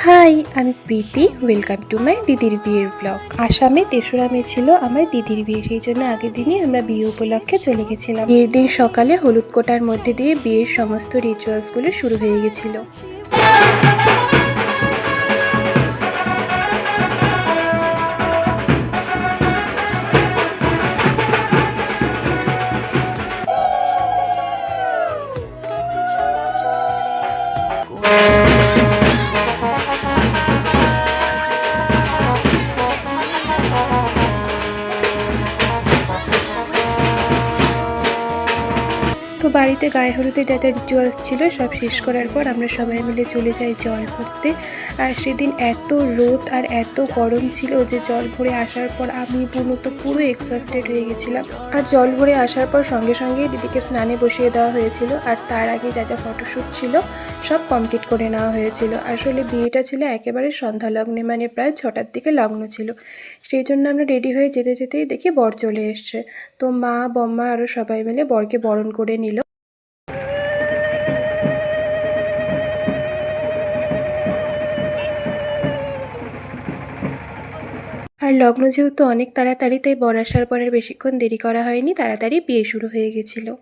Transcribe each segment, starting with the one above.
High, আমি প্রীতি। Welcome to my দিদির বিয়ের ব্লগ। আসামে ৩রা মে ছিল আমার দিদির বিয়ে, সেই জন্য আগের দিনই আমরা বিয়ে উপলক্ষে চলে গেছিলাম। বিয়ের দিন সকালে হলুদ কোটার মধ্যে দিয়ে বিয়ের সমস্ত রিচুয়ালসগুলো শুরু হয়ে গেছিলো। তো বাড়িতে গায়ে হলুদের যা যা রিচুয়ালস ছিল সব শেষ করার পর আমরা সবাই মিলে চলে যাই জল ভরতে। আর সেদিন এত রোদ আর এত গরম ছিল যে জল ভরে আসার পর আমি তো পুরো এক্সস্টেড হয়ে গেছিলাম। আর জল ভরে আসার পর সঙ্গে সঙ্গেই দিদিকে স্নানে বসিয়ে দেওয়া হয়েছিল। আর তার আগে যা যা ফটোশ্যুট ছিল সব কমপ্লিট করে নেওয়া হয়েছিল। আসলে বিয়েটা ছিল একেবারে সন্ধ্যা লগ্নে, মানে প্রায় 6টার দিকে লগ্ন ছিল। সেই জন্য আমরা রেডি হয়ে যেতে যেতেই দেখি বর চলে এসছে। তো মা, বম্মা আরও সবাই মিলে বরকে বরণ করে নিল। আর লগ্ন যেহেতু অনেক তাড়াতাড়ি, তাই বর আসার পর আর বেশিক্ষণ দেরি করা হয়নি, তাড়াতাড়ি বিয়ে শুরু হয়ে গেছিলো।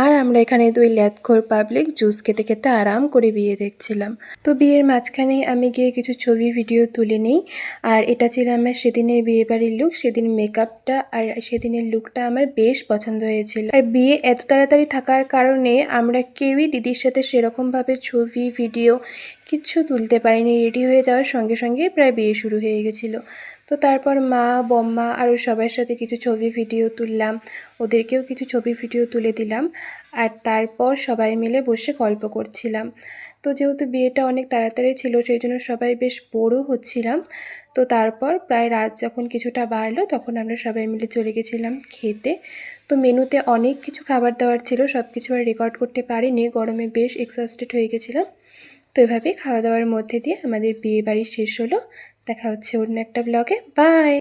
আর আমরা এখানে 2 ল্যাদখোর পাবলিক জুস খেতে খেতে আরাম করে বিয়ে দেখছিলাম। তো বিয়ের মাঝখানে আমি গিয়ে কিছু ছবি ভিডিও তুলে নিই। আর এটা ছিল আমার সেদিনের বিয়েবাড়ির লুক। সেদিন মেকআপটা আর সেদিনের লুকটা আমার বেশ পছন্দ হয়েছিল। আর বিয়ে এত তাড়াতাড়ি থাকার কারণে আমরা কেউই দিদির সাথে সেরকমভাবে ছবি ভিডিও কিচ্ছু তুলতে পারিনি। রেডি হয়ে যাওয়ার সঙ্গে সঙ্গেই প্রায় বিয়ে শুরু হয়ে গেছিলো। তো তারপর মা, বম্মা আরও সবার সাথে কিছু ছবি ভিডিও তুললাম, ওদেরকেও কিছু ছবি ভিডিও তুলে দিলাম। আর তারপর সবাই মিলে বসে গল্প করছিলাম। তো যেহেতু বিয়েটা অনেক তাড়াতাড়ি ছিল সেই জন্য সবাই বেশ বোরও হচ্ছিলাম। তো তারপর প্রায় রাত যখন কিছুটা বাড়লো তখন আমরা সবাই মিলে চলে গেছিলাম খেতে। তো মেনুতে অনেক কিছু খাবার দাবার ছিল, সব কিছু আর রেকর্ড করতে পারিনি, গরমে বেশ এক্সস্টেড হয়ে গেছিলাম। তো এভাবেই খাওয়া দাওয়ার মধ্যে দিয়ে আমাদের বিয়ে বাড়ি শেষ হলো। দেখা হচ্ছে অন্য একটা ব্লগে। বাই।